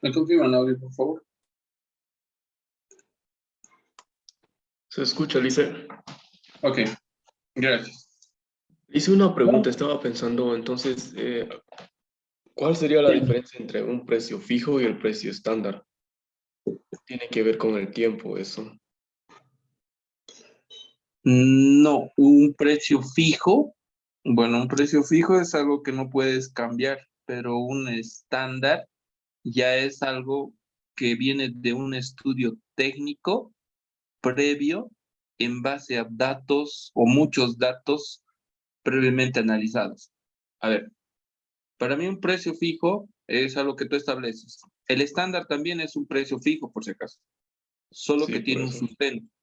¿Me confirma el audio, por favor? Se escucha, Lice. Ok, gracias. Hice una pregunta, estaba pensando, entonces, ¿cuál sería la diferencia entre un precio fijo y el precio estándar? Tiene que ver con el tiempo, eso. No, un precio fijo. Bueno, un precio fijo es algo que no puedes cambiar, pero un estándar ya es algo que viene de un estudio técnico previo en base a datos o muchos datos previamente analizados. A ver, para mí un precio fijo es algo que tú estableces. El estándar también es un precio fijo, por si acaso, solo Sí, que por tiene eso.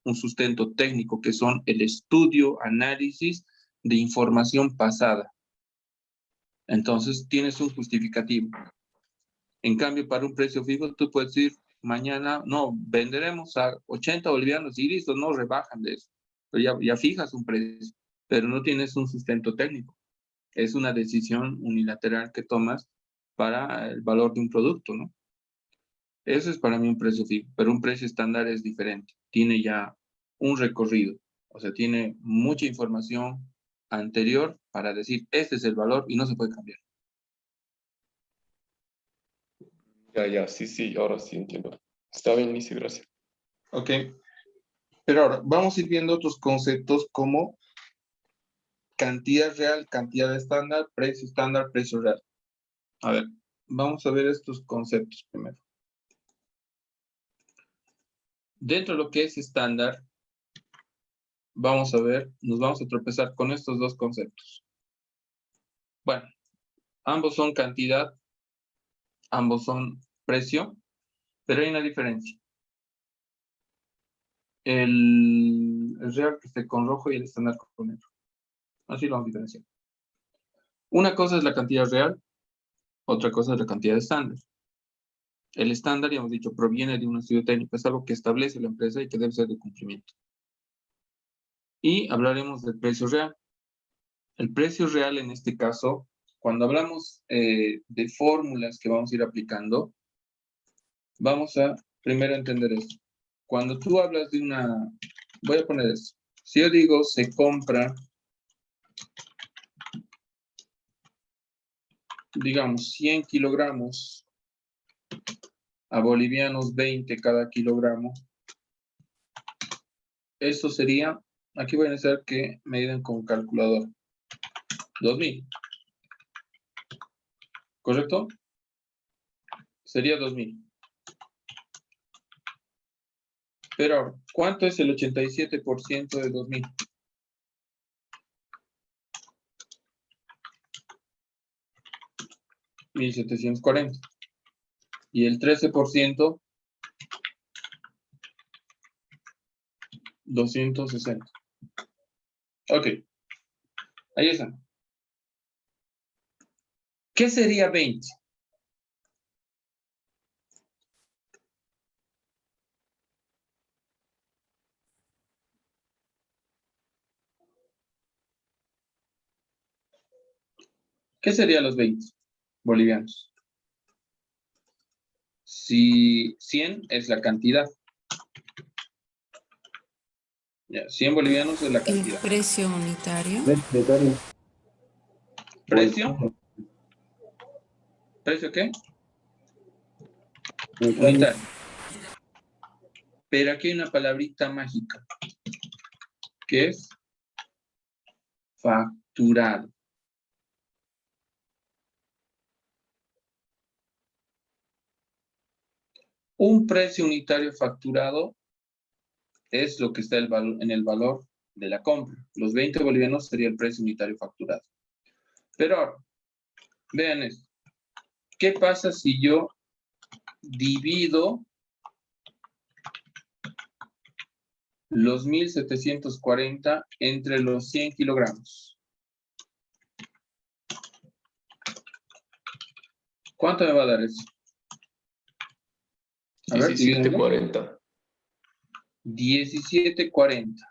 un sustento técnico, que son el estudio, análisis de información pasada. Entonces, tienes un justificativo. En cambio, para un precio fijo, tú puedes decir, mañana, no, venderemos a 80 bolivianos y listo, no rebajan de eso. Pero ya fijas un precio, pero no tienes un sustento técnico. Es una decisión unilateral que tomas para el valor de un producto, ¿no? Eso es para mí un precio fijo, pero un precio estándar es diferente. Tiene ya un recorrido, o sea, tiene mucha información anterior para decir, este es el valor y no se puede cambiar. Ya, sí, ahora sí entiendo. Está bien, Lice, gracias. Ok, pero ahora vamos a ir viendo otros conceptos como cantidad real, cantidad estándar, precio real. A ver, vamos a ver estos conceptos primero. Dentro de lo que es estándar, vamos a ver, nos vamos a tropezar con estos dos conceptos. Bueno, ambos son cantidad, ambos son precio, pero hay una diferencia. El real que esté con rojo y el estándar con negro. Así lo vamos a diferenciar. Una cosa es la cantidad real, otra cosa es la cantidad estándar. El estándar, ya hemos dicho, proviene de un estudio técnico, es algo que establece la empresa y que debe ser de cumplimiento. Y hablaremos del precio real. El precio real en este caso, cuando hablamos de fórmulas que vamos a ir aplicando, vamos a primero entender esto. Cuando tú hablas de una, voy a poner esto. Si yo digo se compra, digamos, 100 kilogramos a bolivianos 20 cada kilogramo, esto sería, aquí voy a necesitar que me ayuden con calculador. 2000. ¿Correcto? Sería 2000. Pero, ¿cuánto es el 87% de 2000? 1740. Y el 13%, 260. Ok, ahí está. ¿Qué sería 20? ¿Qué serían los 20 bolivianos? Si 100 es la cantidad. Ya, 100 bolivianos es la El cantidad. precio unitario. ¿Precio? ¿Precio qué? Unitario. Pero aquí hay una palabrita mágica, que es facturado. Un precio unitario facturado es lo que está en el valor de la compra. Los 20 bolivianos sería el precio unitario facturado. Pero ahora, vean esto. ¿Qué pasa si yo divido los 1740 entre los 100 kilogramos? ¿Cuánto me va a dar eso? A ver, 1740. 1740.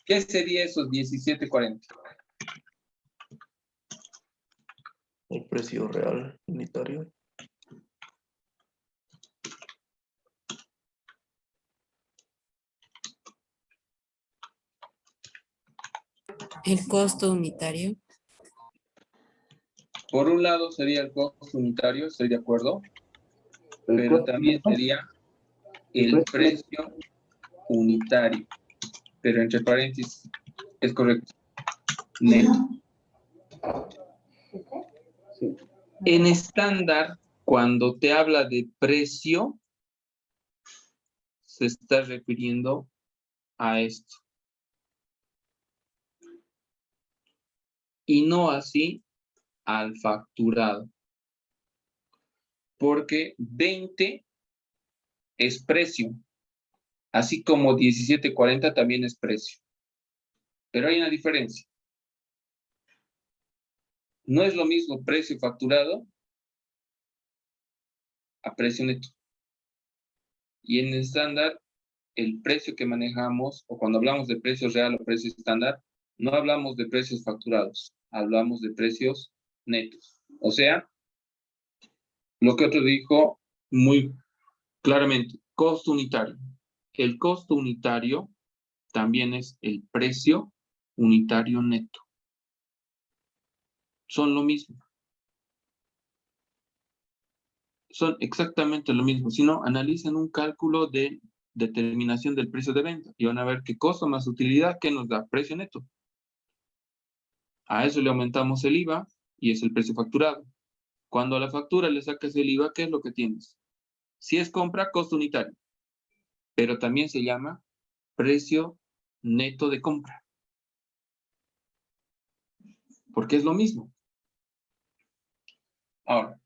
¿Qué sería esos 1740? El precio real unitario. El costo unitario. Por un lado sería el costo unitario, estoy de acuerdo, El pero costo también neto. sería el precio unitario, pero entre paréntesis, es correcto, neto. Sí. En estándar, cuando te habla de precio, se está refiriendo a esto. Y no así al facturado. Porque 20 es precio, así como 17.40 también es precio. Pero hay una diferencia. No es lo mismo precio facturado a precio neto. Y en estándar, el precio que manejamos, o cuando hablamos de precio real o precio estándar, no hablamos de precios facturados, hablamos de precios netos. O sea, lo que otro dijo muy claramente, costo unitario. El costo unitario también es el precio unitario neto. Son lo mismo. Son exactamente lo mismo. Si no, analicen un cálculo de determinación del precio de venta y van a ver que costo más utilidad, ¿qué nos da? Precio neto. A eso le aumentamos el IVA y es el precio facturado. Cuando a la factura le sacas el IVA, ¿qué es lo que tienes? Si es compra, costo unitario, pero también se llama precio neto de compra, porque es lo mismo. Ahora,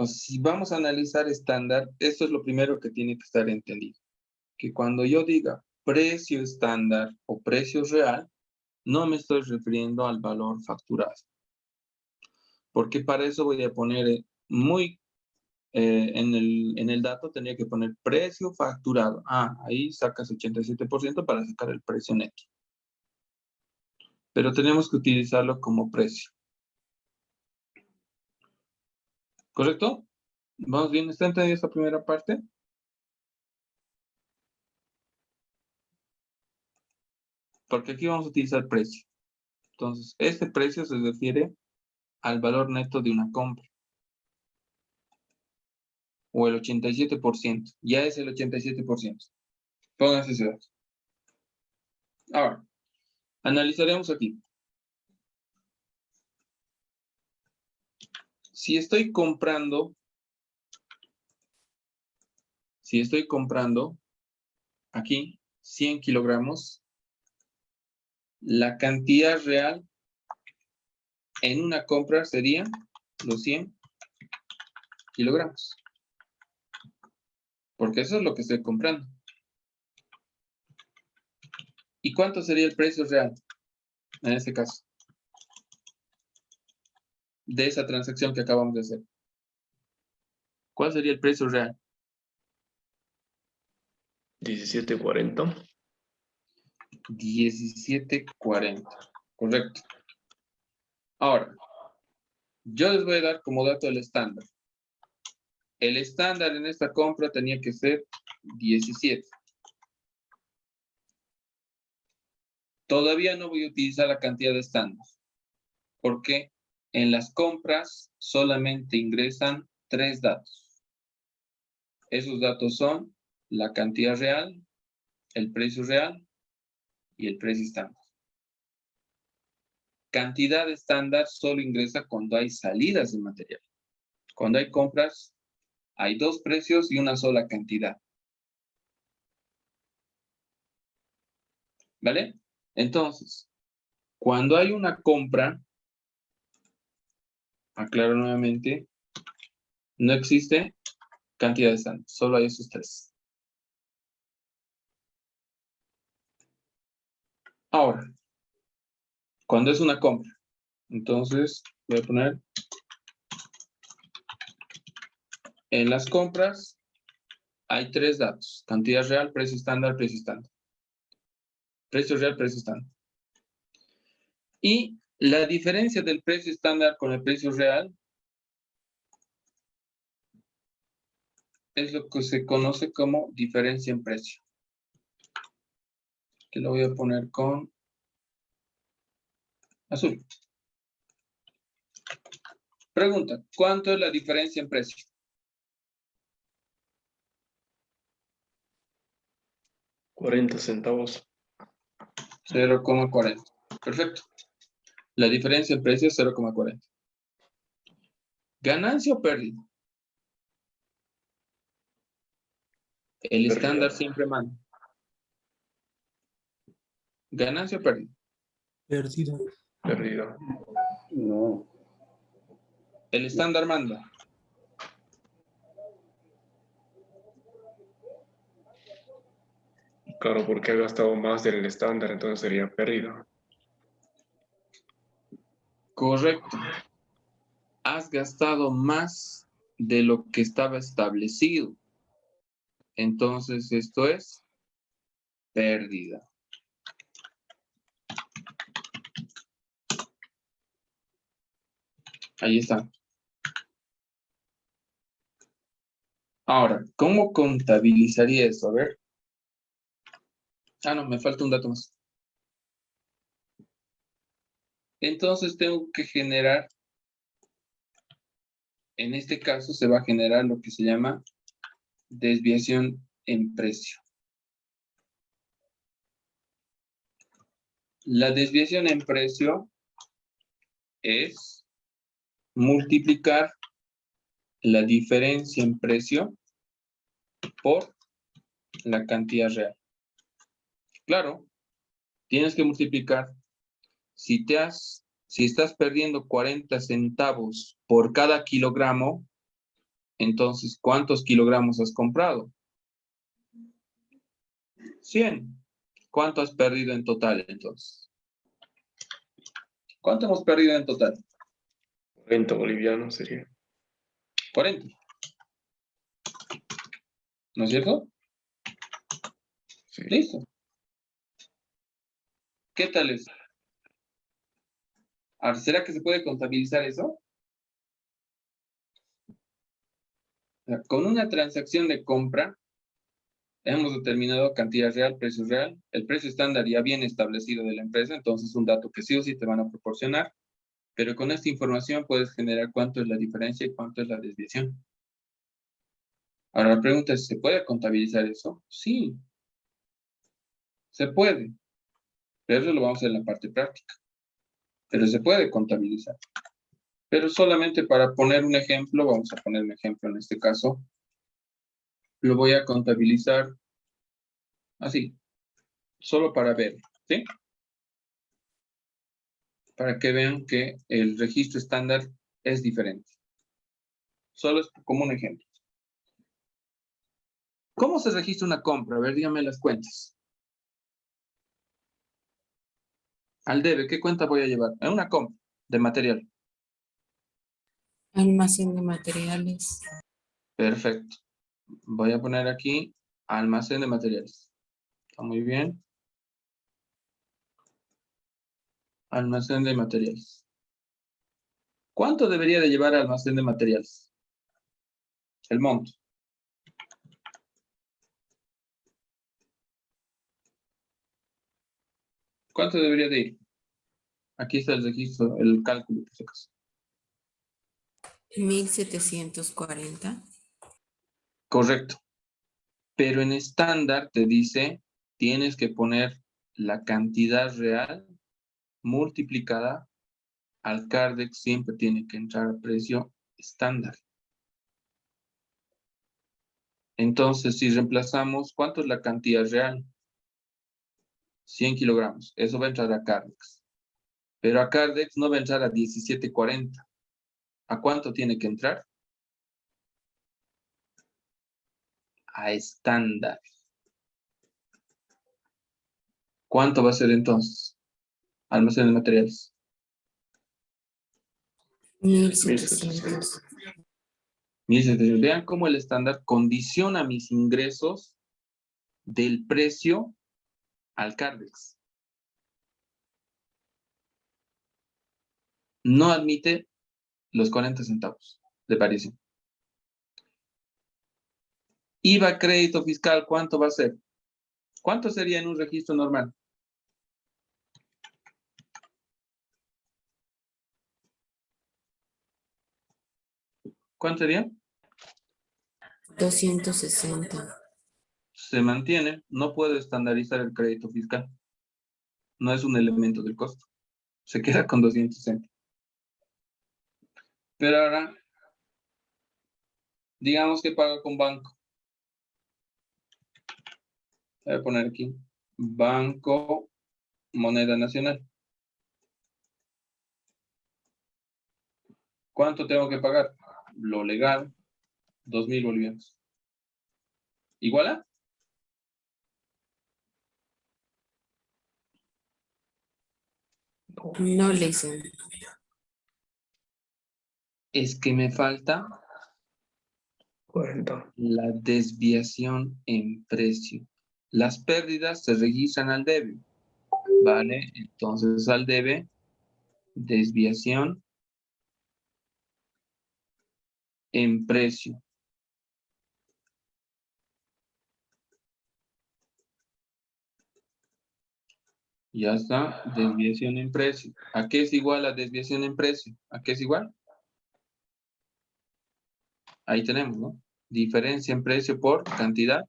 si vamos a analizar estándar, esto es lo primero que tiene que estar entendido, que cuando yo diga precio estándar o precio real, no me estoy refiriendo al valor facturado, porque para eso voy a poner en el dato tenía que poner precio facturado. Ahí sacas 87% para sacar el precio neto. Pero tenemos que utilizarlo como precio. ¿Correcto? ¿Vamos bien? ¿Está entendida esta primera parte? Porque aquí vamos a utilizar precio. Entonces, este precio se refiere al valor neto de una compra. O el 87%. Ya es el 87%. Pónganse ese dato. Ahora, analizaremos aquí. Si estoy comprando aquí 100 kilogramos, la cantidad real en una compra sería los 100 kilogramos. Porque eso es lo que estoy comprando. ¿Y cuánto sería el precio real en este caso? De esa transacción que acabamos de hacer. ¿Cuál sería el precio real? 17.40. 17.40. Correcto. Ahora, yo les voy a dar como dato el estándar. El estándar en esta compra tenía que ser 17. Todavía no voy a utilizar la cantidad de estándar. Porque en las compras solamente ingresan 3 datos. Esos datos son la cantidad real, el precio real y el precio estándar. Cantidad estándar solo ingresa cuando hay salidas de material. Cuando hay compras, hay 2 precios y una sola cantidad. ¿Vale? Entonces, cuando hay una compra, aclaro nuevamente, no existe cantidad estándar, solo hay esos 3. Ahora, cuando es una compra, entonces voy a poner en las compras hay 3 datos, cantidad real, precio estándar, precio estándar. Precio real, precio estándar. Y la diferencia del precio estándar con el precio real es lo que se conoce como diferencia en precio. Que lo voy a poner con Azul. Pregunta, ¿cuánto es la diferencia en precio? 40 centavos. 0,40. Perfecto. La diferencia en precio es 0,40. ¿Ganancia o pérdida? El Pérdida. estándar siempre manda. ¿Ganancia o pérdida? Pérdida. Pérdida. No. El estándar manda. Claro, porque ha gastado más del estándar, entonces sería pérdida. Correcto. Has gastado más de lo que estaba establecido. Entonces, esto es pérdida. Ahí está. Ahora, ¿cómo contabilizaría eso? A ver. Ah, no, me falta un dato más. Entonces tengo que generar, en este caso se va a generar lo que se llama desviación en precio. La desviación en precio es multiplicar la diferencia en precio por la cantidad real. Claro, tienes que multiplicar. Si estás perdiendo 40 centavos por cada kilogramo, entonces, ¿cuántos kilogramos has comprado? 100. ¿Cuánto has perdido en total, entonces? ¿Cuánto hemos perdido en total? 40 bolivianos sería. 40. ¿No es cierto? Sí. Listo. ¿Qué tal es? Ahora, ¿será que se puede contabilizar eso? Con una transacción de compra, hemos determinado cantidad real, precio real, el precio estándar ya bien establecido de la empresa, entonces un dato que sí o sí te van a proporcionar, pero con esta información puedes generar cuánto es la diferencia y cuánto es la desviación. Ahora la pregunta es, ¿se puede contabilizar eso? Sí, se puede, pero eso lo vamos a hacer en la parte práctica. Pero se puede contabilizar. Pero solamente para poner un ejemplo, vamos a poner un ejemplo en este caso, lo voy a contabilizar así, solo para ver, ¿sí? Para que vean que el registro estándar es diferente. Solo es como un ejemplo. ¿Cómo se registra una compra? A ver, díganme las cuentas. Al debe, ¿qué cuenta voy a llevar? En una compra de material. Almacén de materiales. Perfecto. Voy a poner aquí almacén de materiales. Está muy bien. Almacén de materiales. ¿Cuánto debería de llevar almacén de materiales? El monto. ¿Cuánto debería de ir? Aquí está el registro, el cálculo, por si acaso. 1740. Correcto. Pero en estándar te dice, tienes que poner la cantidad real multiplicada al Cardex, siempre tiene que entrar a precio estándar. Entonces, si reemplazamos, ¿cuánto es la cantidad real? 100 kilogramos. Eso va a entrar a Cardex. Pero a Cardex no va a entrar a 17.40. ¿A cuánto tiene que entrar? A estándar. ¿Cuánto va a ser entonces? Almacén de materiales. 1700. 1700. Vean cómo el estándar condiciona mis ingresos del precio al Cardex. No admite los 40 centavos de variación. IVA, crédito fiscal, ¿cuánto va a ser? ¿Cuánto sería en un registro normal? ¿Cuánto sería? 260. Se mantiene, no puede estandarizar el crédito fiscal. No es un elemento del costo. Se queda con 260. Pero ahora, digamos que paga con banco. Voy a poner aquí, Banco Moneda Nacional. ¿Cuánto tengo que pagar? Lo legal, 2.000 bolivianos. ¿Igual a? No le hice. Es que me falta 40. la desviación en precio. Las pérdidas se registran al debe. ¿Vale? Entonces al debe, desviación en precio. Ya está, desviación en precio. ¿A qué es igual la desviación en precio? ¿A qué es igual? Ahí tenemos, ¿no? Diferencia en precio por cantidad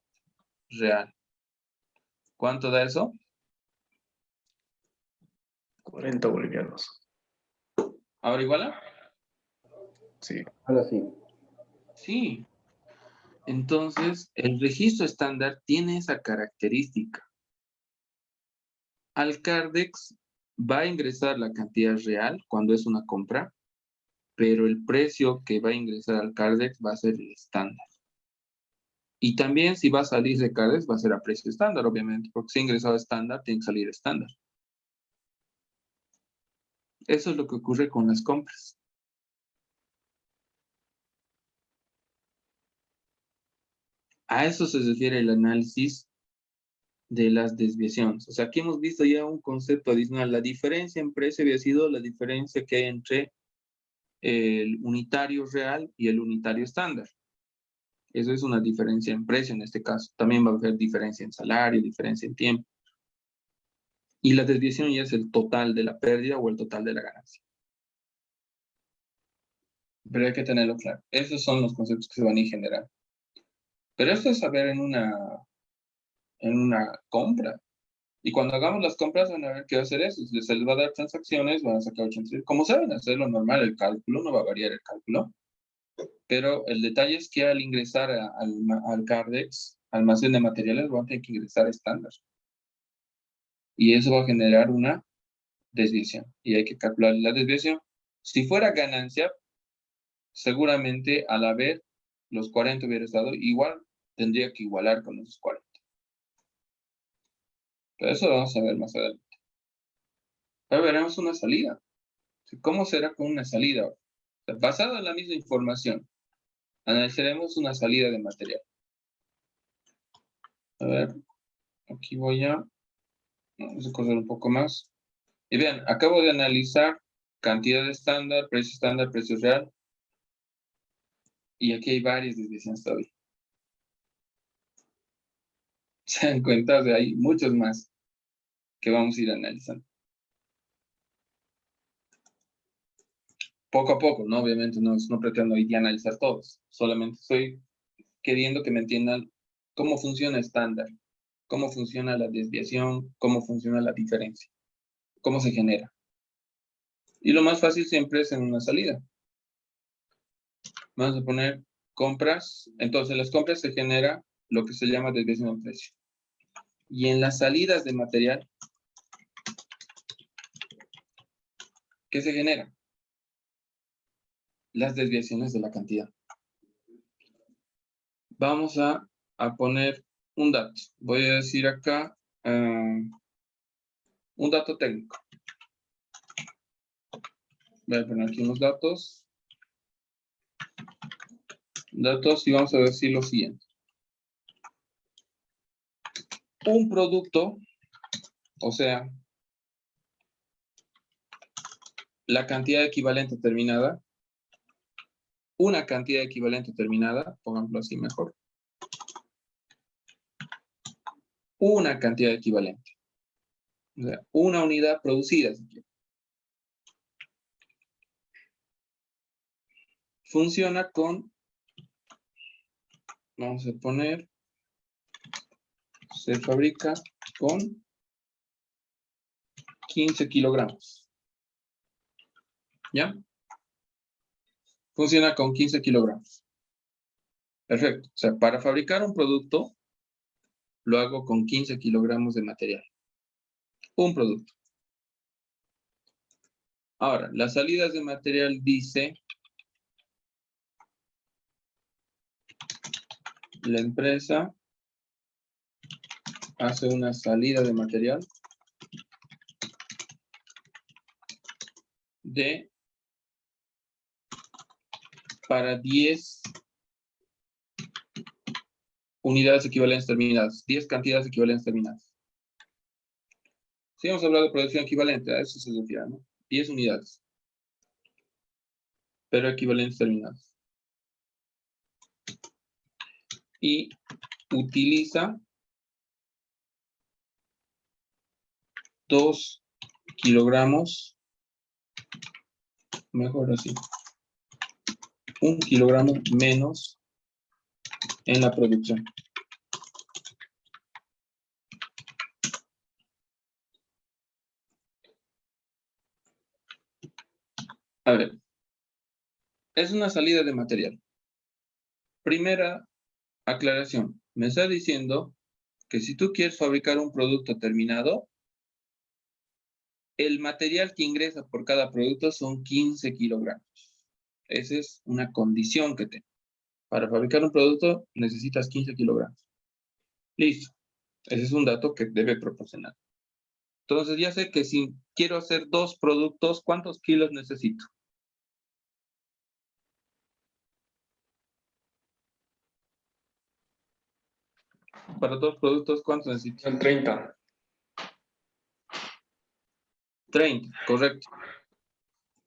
real. ¿Cuánto da eso? 40 bolivianos. ¿Ahora igual a? Sí. Ahora sí. Sí. Entonces, el registro estándar tiene esa característica. Al Cardex va a ingresar la cantidad real cuando es una compra, pero el precio que va a ingresar al Cardex va a ser el estándar. Y también si va a salir de Cardex va a ser a precio estándar, obviamente, porque si ha ingresado estándar, tiene que salir estándar. Eso es lo que ocurre con las compras. A eso se refiere el análisis de las desviaciones. O sea, aquí hemos visto ya un concepto adicional. La diferencia en precio había sido la diferencia que hay entre el unitario real y el unitario estándar. Eso es una diferencia en precio en este caso. También va a haber diferencia en salario, diferencia en tiempo. Y la desviación ya es el total de la pérdida o el total de la ganancia. Pero hay que tenerlo claro. Esos son los conceptos que se van a ir generando. Pero esto es saber en una compra. Y cuando hagamos las compras van a ver qué va a hacer eso. Se les va a dar transacciones, van a sacar transacciones. Como saben hacer lo normal, el cálculo, no va a variar el cálculo. Pero el detalle es que al ingresar al Cardex, almacén de materiales, van a tener que ingresar estándar. Y eso va a generar una desviación. Y hay que calcular la desviación. Si fuera ganancia, seguramente al haber los 40 hubiera estado igual, tendría que igualar con los 40. Pero eso lo vamos a ver más adelante. Ahora veremos una salida. ¿Cómo será con una salida? Basado en la misma información, analizaremos una salida de material. A ver, aquí vamos a correr un poco más. Y vean, acabo de analizar cantidad estándar, precio real. Y aquí hay varias desviaciones todavía. Se dan cuenta, hay muchos más que vamos a ir analizando. Poco a poco, ¿no? Obviamente no pretendo hoy día analizar todos. Solamente estoy queriendo que me entiendan cómo funciona estándar, cómo funciona la desviación, cómo funciona la diferencia, cómo se genera. Y lo más fácil siempre es en una salida. Vamos a poner compras. Entonces, en las compras se genera lo que se llama desviación de precio. Y en las salidas de material, ¿qué se genera? Las desviaciones de la cantidad. Vamos a poner un dato. Voy a decir acá un dato técnico. Voy a poner aquí unos datos. Datos y vamos a decir lo siguiente. Un producto, o sea, la cantidad equivalente terminada, una cantidad equivalente terminada, pongámoslo así mejor, una cantidad equivalente, o sea, una unidad producida, si quiere. funciona con, vamos a poner, se fabrica con 15 kilogramos. ¿Ya? Funciona con 15 kilogramos. Perfecto. O sea, para fabricar un producto, lo hago con 15 kilogramos de material. Un producto. Ahora, las salidas de material dice, la empresa hace una salida de material de para 10 unidades equivalentes terminadas, 10 cantidades equivalentes terminadas. Si hemos hablado de producción equivalente, a eso se refiere, ¿no? 10 unidades, pero equivalentes terminadas. Y utiliza 2 kilogramos, mejor así, 1 kilogramo menos en la producción. A ver, es una salida de material. Primera aclaración, me está diciendo que si tú quieres fabricar un producto terminado, el material que ingresa por cada producto son 15 kilogramos. Esa es una condición que tengo. Para fabricar un producto necesitas 15 kilogramos. Listo. Ese es un dato que debe proporcionar. Entonces ya sé que si quiero hacer 2 productos, ¿cuántos kilos necesito? Para 2 productos, ¿cuántos necesito? Son 30. 30, correcto.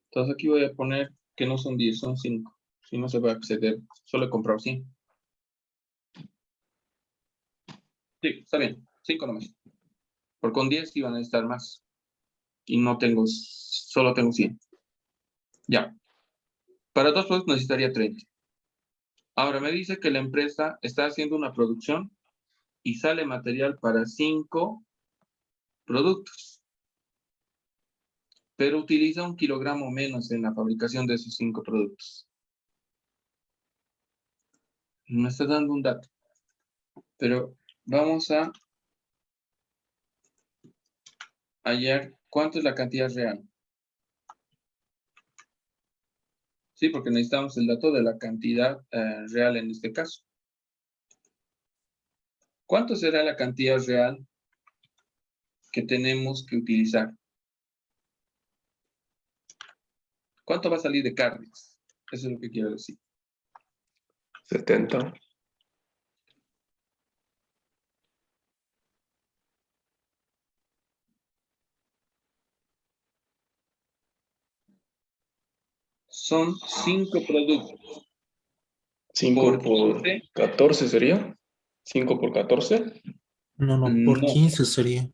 Entonces aquí voy a poner que no son 10, son 5. Si no se va a exceder, solo he comprado 100. Sí, está bien. 5 nomás. Porque con 10 iban a necesitar más. Y no tengo, solo tengo 100. Ya. Para 2 productos necesitaría 30. Ahora me dice que la empresa está haciendo una producción y sale material para 5 productos. Pero utiliza 1 kilogramo menos en la fabricación de esos 5 productos. Me está dando un dato. Pero vamos a hallar cuánto es la cantidad real. Sí, porque necesitamos el dato de la cantidad real en este caso. ¿Cuánto será la cantidad real que tenemos que utilizar? ¿Cuánto va a salir de carnes? Eso es lo que quiero decir. 70. Son 5 productos. 5 Por por 15. 14 sería. 5 por 14. No, por No, 15 sería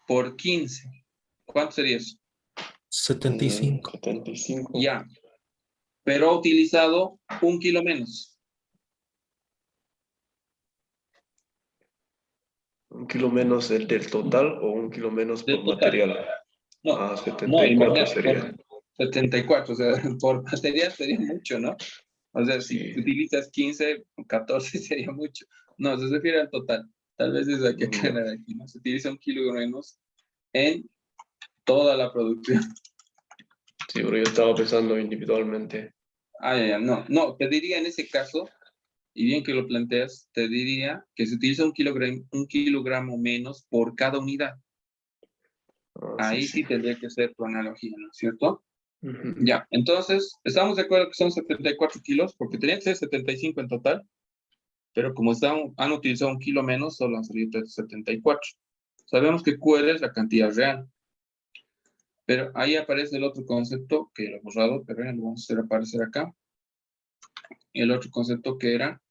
por 15. ¿Cuánto sería eso? 75. 75. Ya. Pero ha utilizado 1 kilo menos. 1 kilo menos el del total o 1 kilo menos Del por total. material. No, Ah, no, 74 imagínate, sería. 74, o sea, por material sería mucho, ¿no? O sea, si Sí. utilizas 15, 14 sería mucho. No, se refiere al total. Tal vez eso hay que Ya. aclarar aquí, ¿no? Se utiliza 1 kilo menos en toda la producción. Sí, pero yo estaba pensando individualmente. Ya, no, te diría en ese caso, y bien que lo planteas, te diría que se utiliza 1 kilogramo menos por cada unidad. Ah, sí, Ahí sí. sí tendría que ser tu analogía, ¿no es cierto? Ujú. Ya, entonces, estamos de acuerdo que son 74 kilos, porque tenían que ser 75 en total, pero como han utilizado 1 kilo menos, solo han salido 74. Sabemos que QR es la cantidad real. Pero ahí aparece el otro concepto, que lo he borrado, pero ya lo vamos a hacer aparecer acá. El otro concepto que era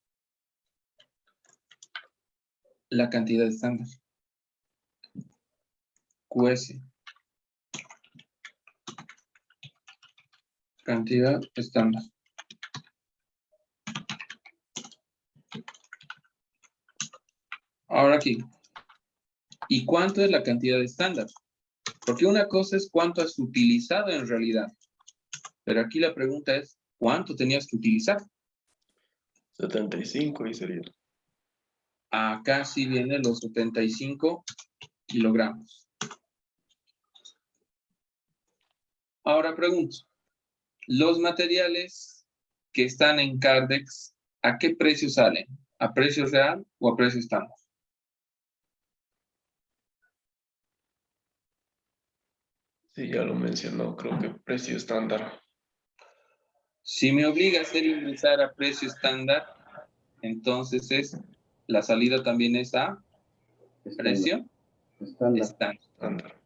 la cantidad estándar. QS. Cantidad estándar. Ahora aquí. ¿Y cuánto es la cantidad estándar? Porque una cosa es cuánto has utilizado en realidad. Pero aquí la pregunta es, ¿cuánto tenías que utilizar? 75 y sería. Acá sí vienen los 75 kilogramos. Ahora pregunto, los materiales que están en Cardex, ¿a qué precio salen? ¿A precio real o a precio estándar? Sí, ya lo mencionó, creo que precio estándar. Si me obliga a hacer ingresar a precio estándar, entonces la salida también es a precio Estándar. estándar. Estándar.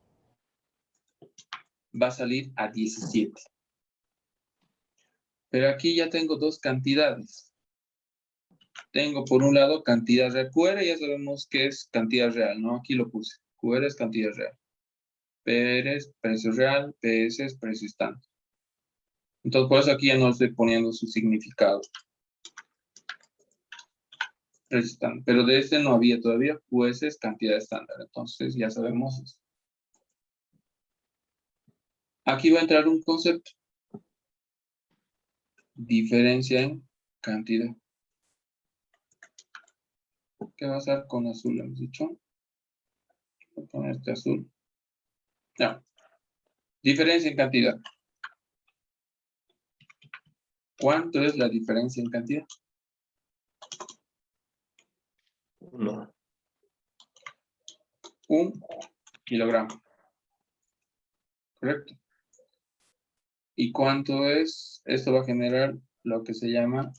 Va a salir a 17. Pero aquí ya tengo dos cantidades. Tengo por un lado cantidad real. QR ya sabemos que es cantidad real, ¿no? Aquí lo puse. QR es cantidad real. PR es precio real, PS es precio estándar. Entonces por eso aquí ya no estoy poniendo su significado. Precio estándar. Pero de este no había todavía. QS es cantidad estándar. Entonces ya sabemos eso. Aquí va a entrar un concepto. Diferencia en cantidad. ¿Qué va a hacer con azul? Hemos dicho. Voy a poner este azul. Ya. Diferencia en cantidad. ¿Cuánto es la diferencia en cantidad? 1. 1 kilogramo. ¿Correcto? ¿Y cuánto es? Esto va a generar lo que se llama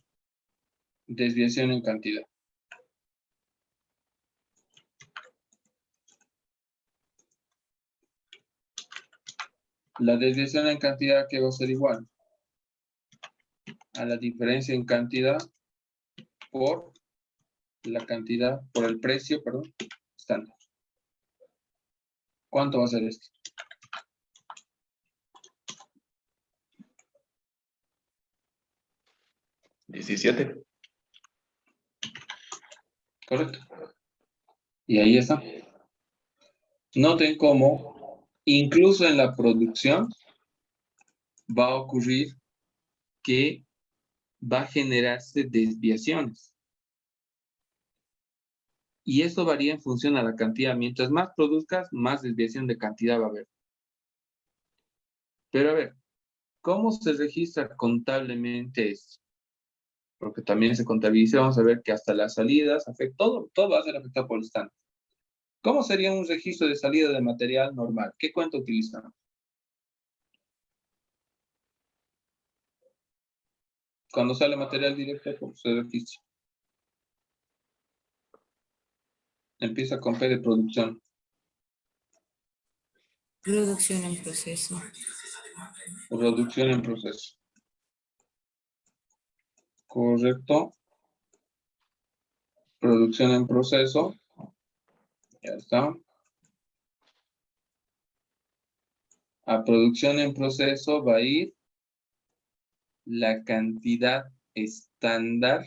desviación en cantidad. La desviación en cantidad que va a ser igual a la diferencia en cantidad por la cantidad, por el precio, perdón, estándar. ¿Cuánto va a ser esto? ¿17? ¿Correcto? Y ahí está. Noten cómo incluso en la producción va a ocurrir que va a generarse desviaciones. Y esto varía en función a la cantidad. Mientras más produzcas, más desviación de cantidad va a haber. Pero a ver, ¿cómo se registra contablemente esto? Porque también se contabiliza, vamos a ver que hasta las salidas, todo va a ser afectado por el estándar. ¿Cómo sería un registro de salida de material normal? ¿Qué cuenta utilizamos? Cuando sale material directo, pues se registra. Empieza con P de producción. Producción en proceso. Producción en proceso. Correcto. Producción en proceso. Ya está. A producción en proceso va a ir la cantidad estándar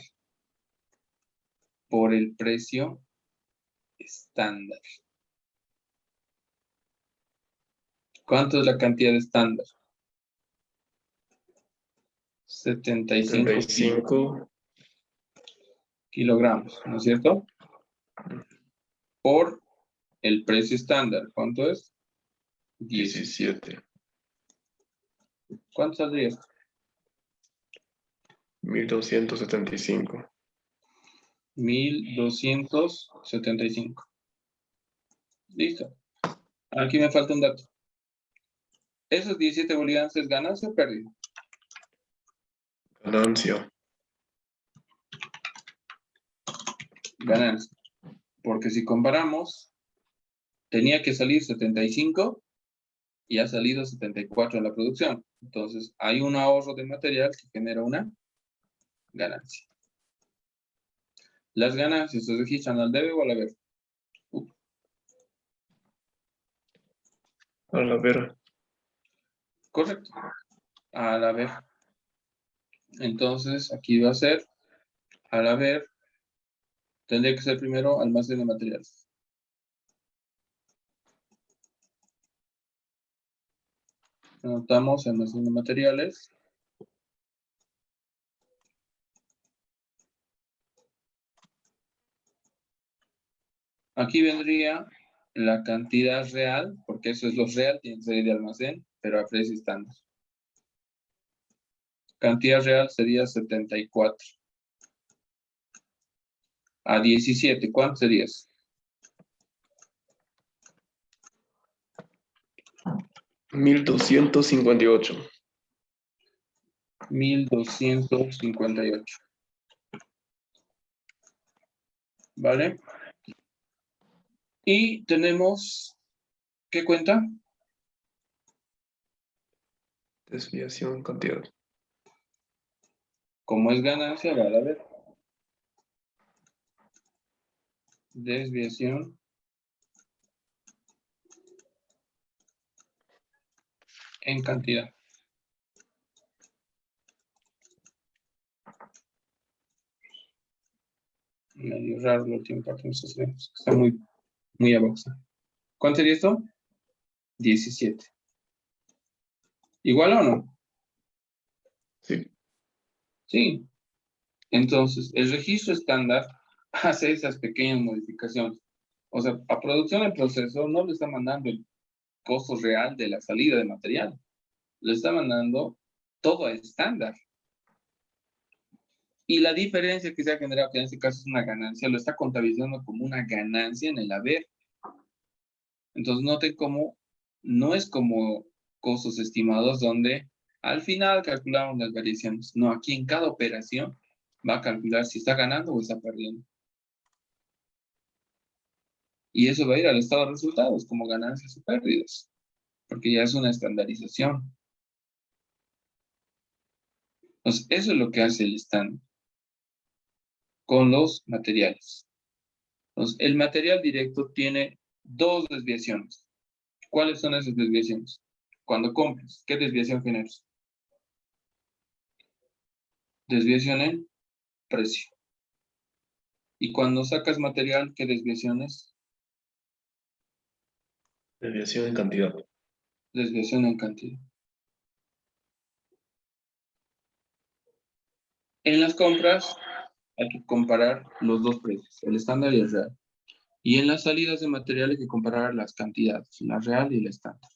por el precio estándar. ¿Cuánto es la cantidad estándar? 75 75 kilogramos, ¿no es cierto? Por el precio estándar. ¿Cuánto es? 17. ¿Cuánto saldría esto? 1275. 1275. Listo. Aquí me falta un dato. ¿Esos 17 bolivianos es ganancia o pérdida? Ganancia. Ganancia. Porque si comparamos, tenía que salir 75 y ha salido 74 en la producción. Entonces, hay un ahorro de material que genera una ganancia. Las ganancias se registran al debe o al haber. A la ver. Correcto. Al haber. Entonces, aquí va a ser al haber Tendría que ser primero almacén de materiales. Anotamos almacén de materiales. Aquí vendría la cantidad real, porque eso es lo real, tiene que ser de almacén, pero a precio estándar. Cantidad real sería 74. A 17, ¿cuánto sería eso? 1258. 1258. ¿Vale? Y tenemos, ¿qué cuenta? Desviación, cantidad. Como es ganancia, vale, a ver. Desviación. En cantidad. Medio raro lo tiene para que nos hacemos. Está muy abajo. ¿Cuánto sería esto? 17. ¿Igual o no? Sí. Sí. Entonces, el registro estándar hace esas pequeñas modificaciones. O sea, a producción del proceso no le está mandando el costo real de la salida de material. Le está mandando todo a estándar. Y la diferencia que se ha generado, que en este caso es una ganancia, lo está contabilizando como una ganancia en el haber. Entonces, noten cómo no es como costos estimados donde al final calculamos las variaciones. No, aquí en cada operación va a calcular si está ganando o está perdiendo. Y eso va a ir al estado de resultados como ganancias o pérdidas, porque ya es una estandarización. Entonces, eso es lo que hace el estándar con los materiales. Entonces, el material directo tiene dos desviaciones. ¿Cuáles son esas desviaciones? Cuando compras, ¿qué desviación generas? Desviación en precio. Y cuando sacas material, ¿qué desviación es? Desviación en cantidad. Desviación en cantidad. En las compras hay que comparar los dos precios, el estándar y el real. Y en las salidas de material hay que comparar las cantidades, la real y el estándar.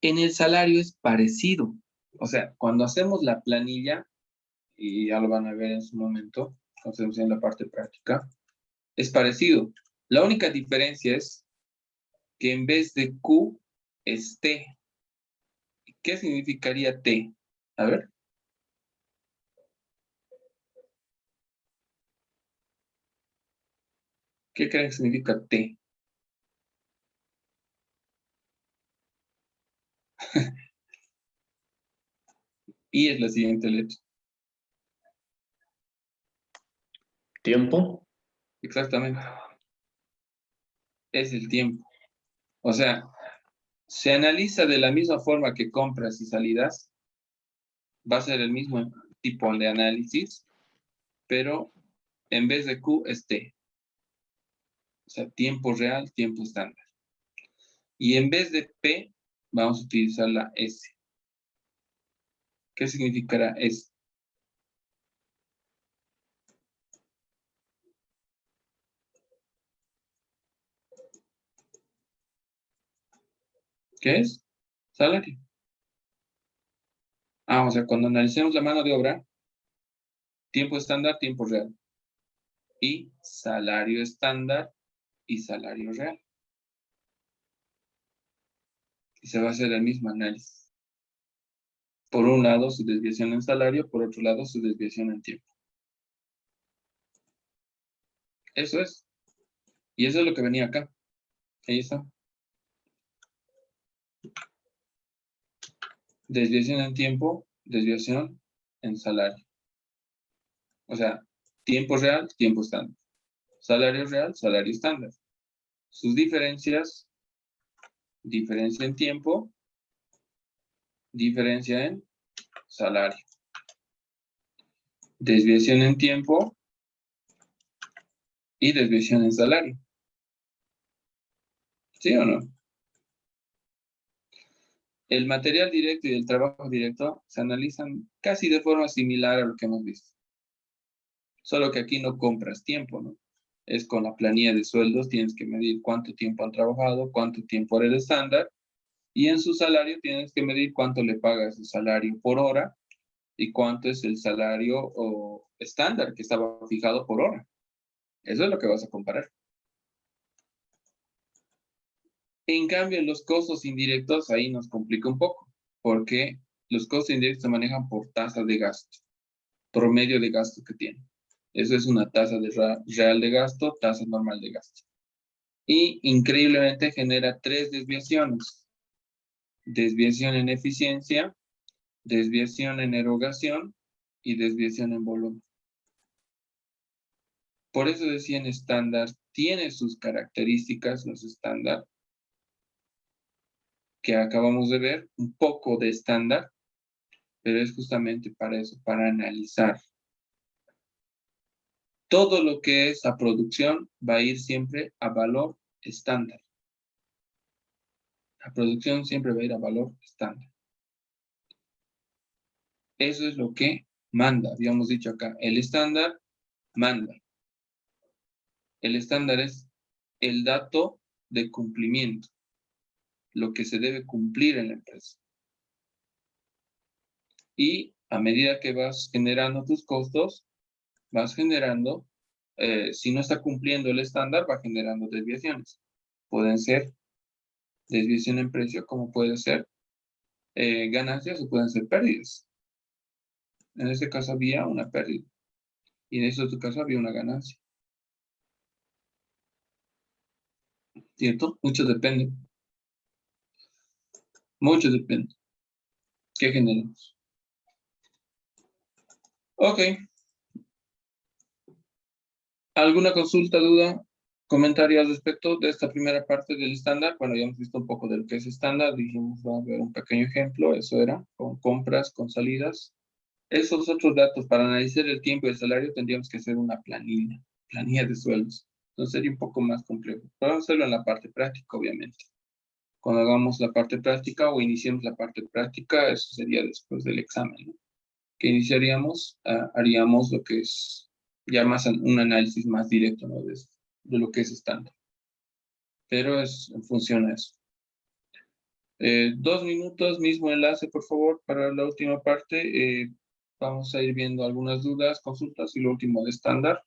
En el salario es parecido. O sea, cuando hacemos la planilla, y ya lo van a ver en su momento, cuando hacemos en la parte práctica, es parecido. La única diferencia es que en vez de Q es T. ¿Qué significaría T? A ver. ¿Qué creen que significa T? Y es la siguiente letra. Tiempo. Exactamente. Es el tiempo. O sea, se analiza de la misma forma que compras y salidas. Va a ser el mismo tipo de análisis, pero en vez de Q es T. O sea, tiempo real, tiempo estándar. Y en vez de P, vamos a utilizar la S. ¿Qué significará S? ¿Qué es? Salario. Ah, o sea, cuando analicemos la mano de obra, tiempo estándar, tiempo real. Y salario estándar y salario real. Y se va a hacer el mismo análisis. Por un lado, su desviación en salario, por otro lado, su desviación en tiempo. Eso es. Y eso es lo que venía acá. Ahí está. Desviación en tiempo, desviación en salario. O sea, tiempo real, tiempo estándar. Salario real, salario estándar. Sus diferencias, diferencia en tiempo, diferencia en salario. desviación en tiempo y desviación en salario. ¿Sí o no? El material directo y el trabajo directo se analizan casi de forma similar a lo que hemos visto. Solo que aquí no compras tiempo, ¿no? Es con la planilla de sueldos, tienes que medir cuánto tiempo han trabajado, cuánto tiempo era el estándar, y en su salario tienes que medir cuánto le pagas su salario por hora y cuánto es el salario o estándar que estaba fijado por hora. Eso es lo que vas a comparar. En cambio, en los costos indirectos, ahí nos complica un poco, porque los costos indirectos se manejan por tasa de gasto, promedio de gasto que tiene. Eso es una tasa real de gasto, tasa normal de gasto. Y increíblemente genera 3 desviaciones. Desviación en eficiencia, desviación en erogación y desviación en volumen. Por eso decía en estándar, tiene sus características los estándar, que acabamos de ver, un poco de estándar, pero es justamente para eso, para analizar. Todo lo que es a producción va a ir siempre a valor estándar. La producción siempre va a ir a valor estándar. Eso es lo que manda, habíamos dicho acá. El estándar manda. El estándar es el dato de cumplimiento, lo que se debe cumplir en la empresa. Y a medida que vas generando tus costos, vas generando, si no está cumpliendo el estándar, va generando desviaciones. Pueden ser desviación en precio, como puede ser ganancias o pueden ser pérdidas. En este caso había una pérdida. Y en este otro caso había una ganancia. ¿Cierto? Mucho depende. Mucho depende. ¿Qué generamos? Ok. ¿Alguna consulta, duda, comentario al respecto de esta primera parte del estándar? Bueno, ya hemos visto un poco de lo que es estándar. Dijimos, vamos a ver un pequeño ejemplo. Eso era con compras, con salidas. Esos otros datos, para analizar el tiempo y el salario, tendríamos que hacer una planilla de sueldos. Entonces sería un poco más complejo. Podemos hacerlo en la parte práctica, obviamente. Cuando hagamos la parte práctica o iniciemos la parte práctica, eso sería después del examen, ¿no? Que iniciaríamos, haríamos lo que es ya más un análisis más directo, ¿no? De lo que es estándar. Pero funciona eso. 2 minutos, mismo enlace, por favor, para la última parte. Vamos a ir viendo algunas dudas, consultas y lo último de estándar.